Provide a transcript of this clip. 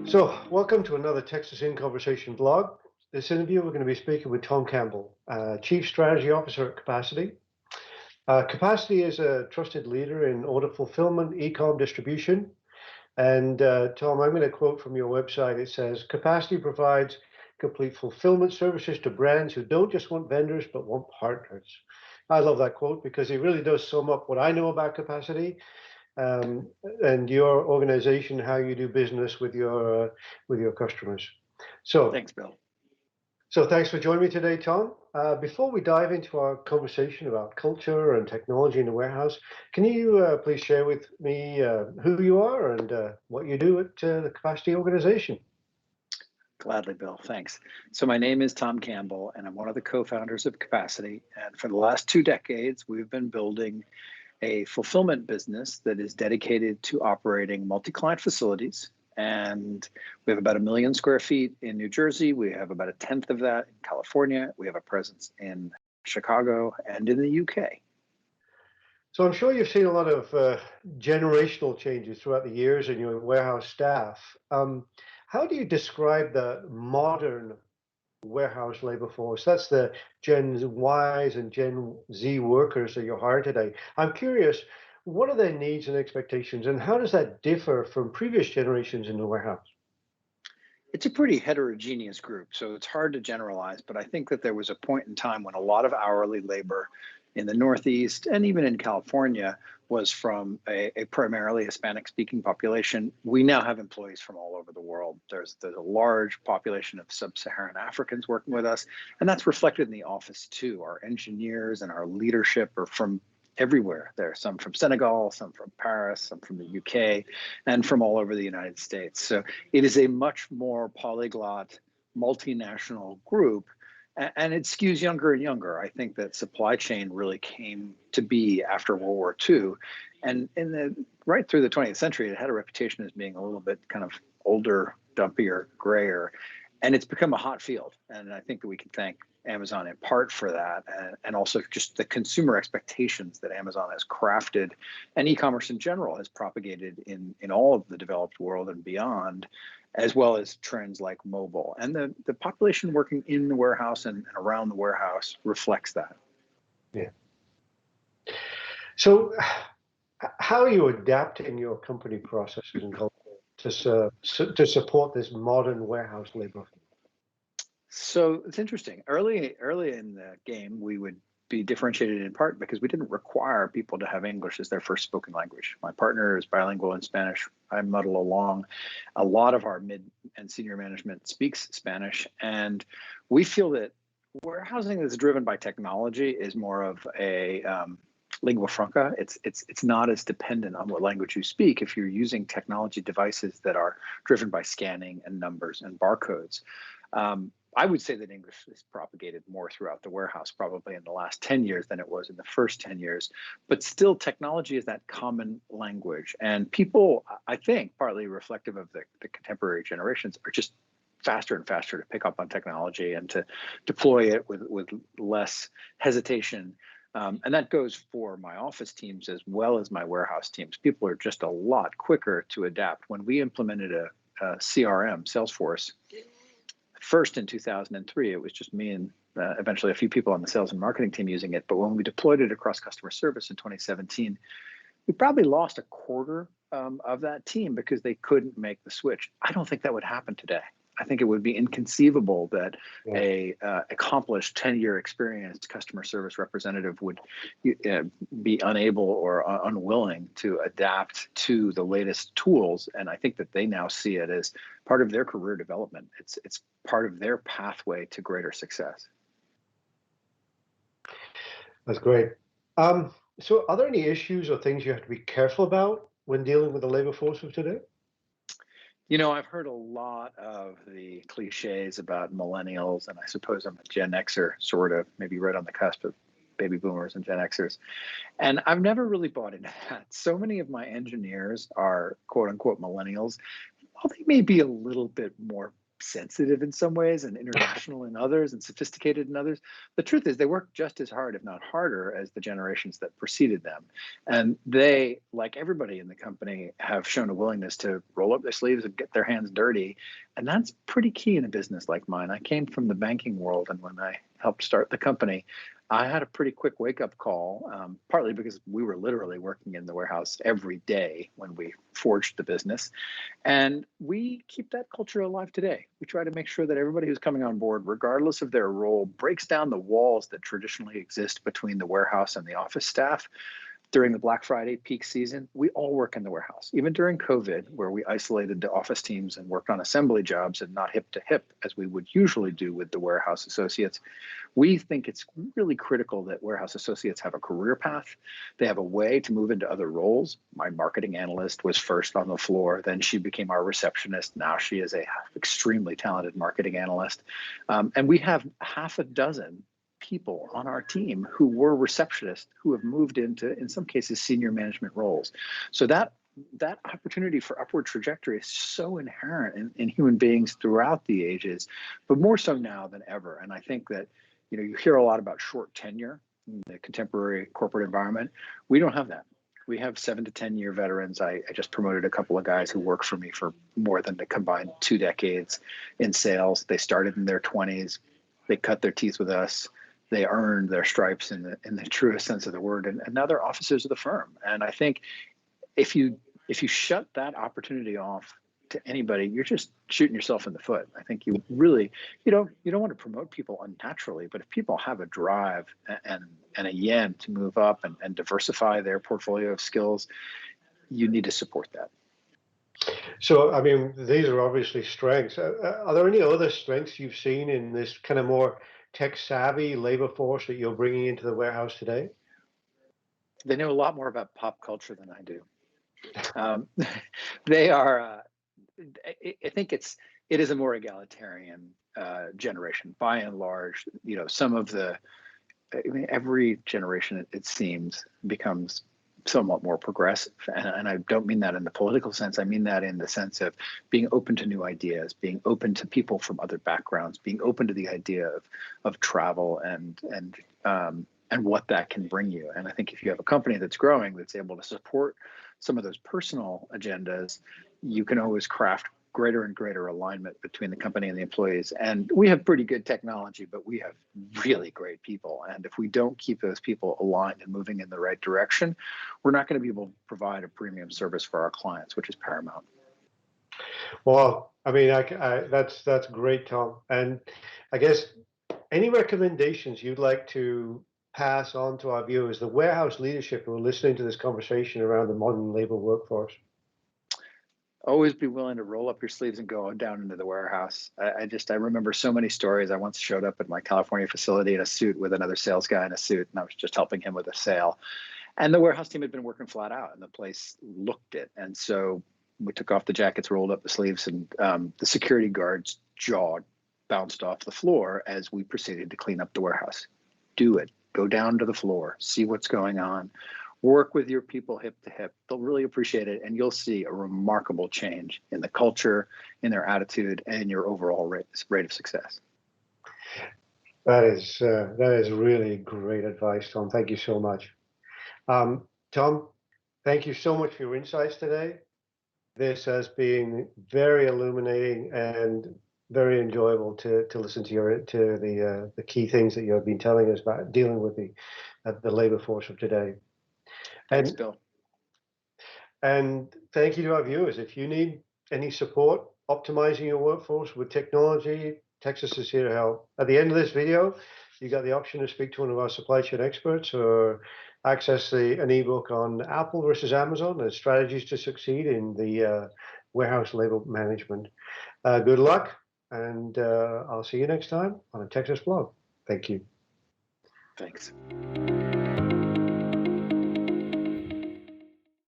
So, welcome to another Texas in Conversation blog. This interview, we're going to be speaking with Thom Campbell, Chief Strategy Officer at Capacity. Capacity is a trusted leader in order fulfillment, e-com distribution. And Thom, I'm going to quote from your website. It says, Capacity provides complete fulfillment services to brands who don't just want vendors, but want partners. I love that quote because it really does sum up what I know about Capacity and your organization, how you do business with your customers. So, Thanks, Bill. So thanks for joining me today, Thom. Before we dive into our conversation about culture and technology in the warehouse, can you please share with me who you are and what you do at the Capacity organization? Gladly, Bill. Thanks. So my name is Thom Campbell, and I'm one of the co-founders of Capacity. And for the last 2 decades, we've been building a fulfillment business that is dedicated to operating multi-client facilities. And we have about 1 million square feet in New Jersey. We have about 1/10 of that in California. We have a presence in Chicago and in the UK. So I'm sure you've seen a lot of generational changes throughout the years in your warehouse staff. How do you describe the modern warehouse labor force? That's the Gen Ys and Gen Z workers that you hire today. I'm curious, what are their needs and expectations, and how does that differ from previous generations in the warehouse? It's a pretty heterogeneous group, so it's hard to generalize, but I think that there was a point in time when a lot of hourly labor in the Northeast and even in California was from a primarily Hispanic-speaking population. We now have employees from all over the world. There's a large population of sub-Saharan Africans working with us, and that's reflected in the office too. Our engineers and our leadership are from everywhere. There are some from Senegal, some from Paris, some from the UK, and from all over the United States. So it is a much more polyglot, multinational group, and it skews younger and younger. I think that supply chain really came to be after World War II. And right through the 20th century, it had a reputation as being a little bit kind of older, dumpier, grayer. And it's become a hot field. And I think that we can thank Amazon in part for that, and also just the consumer expectations that Amazon has crafted and e-commerce in general has propagated in all of the developed world and beyond, as well as trends like mobile. And the population working in the warehouse and around the warehouse reflects that. Yeah. So how are you adapting your company processes and culture to support this modern warehouse labor? So it's interesting. Early in the game, we would be differentiated in part because we didn't require people to have English as their first spoken language. My partner is bilingual in Spanish. I muddle along. A lot of our mid and senior management speaks Spanish, and we feel that warehousing that's driven by technology is more of a lingua franca. It's not as dependent on what language you speak if you're using technology devices that are driven by scanning and numbers and barcodes. I would say that English is propagated more throughout the warehouse, probably in the last 10 years than it was in the first 10 years. But still, technology is that common language. And people, I think, partly reflective of the contemporary generations, are just faster and faster to pick up on technology and to deploy it with less hesitation. And that goes for my office teams as well as my warehouse teams. People are just a lot quicker to adapt. When we implemented a CRM, Salesforce, first in 2003, it was just me and eventually a few people on the sales and marketing team using it. But when we deployed it across customer service in 2017, we probably lost a quarter of that team because they couldn't make the switch. I don't think that would happen today. I think it would be inconceivable that a accomplished 10-year experienced customer service representative would be unable or unwilling to adapt to the latest tools. And I think that they now see it as part of their career development. It's part of their pathway to greater success. That's great. So are there any issues or things you have to be careful about when dealing with the labor force of today? You know, I've heard a lot of the cliches about millennials, and I suppose I'm a Gen Xer, sort of, maybe right on the cusp of baby boomers and Gen Xers. And I've never really bought into that. So many of my engineers are quote unquote millennials. While they may be a little bit more sensitive in some ways and international in others and sophisticated in others. The truth is they work just as hard, if not harder, as the generations that preceded them. And they, like everybody in the company, have shown a willingness to roll up their sleeves and get their hands dirty. And that's pretty key in a business like mine. I came from the banking world, and when I helped start the company, I had a pretty quick wake-up call, partly because we were literally working in the warehouse every day when we forged the business. And we keep that culture alive today. We try to make sure that everybody who's coming on board, regardless of their role, breaks down the walls that traditionally exist between the warehouse and the office staff. During the Black Friday peak season, we all work in the warehouse. Even during COVID, where we isolated the office teams and worked on assembly jobs and not hip to hip, as we would usually do with the warehouse associates, we think it's really critical that warehouse associates have a career path. They have a way to move into other roles. My marketing analyst was first on the floor, then she became our receptionist. Now she is a extremely talented marketing analyst. And we have half a dozen people on our team who were receptionists who have moved into, in some cases, senior management roles. So that opportunity for upward trajectory is so inherent in human beings throughout the ages, but more so now than ever. And I think that, you hear a lot about short tenure in the contemporary corporate environment. We don't have that. We have 7 to 10 year veterans. I just promoted a couple of guys who worked for me for more than the combined 2 decades in sales. They started in their 20s. They cut their teeth with us. They earned their stripes in the truest sense of the word, and now they're officers of the firm. And I think if you shut that opportunity off to anybody, you're just shooting yourself in the foot. I think you really you don't want to promote people unnaturally, but if people have a drive and a yen to move up and diversify their portfolio of skills, you need to support that. So, I mean, these are obviously strengths. Are there any other strengths you've seen in this kind of more tech-savvy labor force that you're bringing into the warehouse today? They know a lot more about pop culture than I do. They are. I think it is a more egalitarian generation by and large. Some of every generation it seems becomes somewhat more progressive, and I don't mean that in the political sense. I mean that in the sense of being open to new ideas, being open to people from other backgrounds, being open to the idea of travel and what that can bring you. And I think if you have a company that's growing, that's able to support some of those personal agendas, you can always craft greater and greater alignment between the company and the employees. And we have pretty good technology, but we have really great people. And if we don't keep those people aligned and moving in the right direction, we're not going to be able to provide a premium service for our clients, which is paramount. Well, I mean, that's great, Thom. And I guess any recommendations you'd like to pass on to our viewers, the warehouse leadership who are listening to this conversation around the modern labor workforce? Always be willing to roll up your sleeves and go down into the warehouse. I remember so many stories. I once showed up at my California facility in a suit with another sales guy in a suit, and I was just helping him with a sale. And the warehouse team had been working flat out, and the place looked it. And so we took off the jackets, rolled up the sleeves, and the security guard's jaw bounced off the floor as we proceeded to clean up the warehouse. Do it. Go down to the floor, see what's going on. Work with your people hip to hip. They'll really appreciate it, and you'll see a remarkable change in the culture, in their attitude, and your overall rate of success. That is really great advice, Thom. Thank you so much. Thom, thank you so much for your insights today. This has been very illuminating and very enjoyable to listen to the key things that you have been telling us about dealing with the labor force of today. Thanks, Bill. And thank you to our viewers. If you need any support optimizing your workforce with technology, Texas is here to help. At the end of this video, you got the option to speak to one of our supply chain experts or access an ebook on Apple versus Amazon and strategies to succeed in the warehouse labor management. Good luck, and I'll see you next time on a Texas blog. Thank you. Thanks.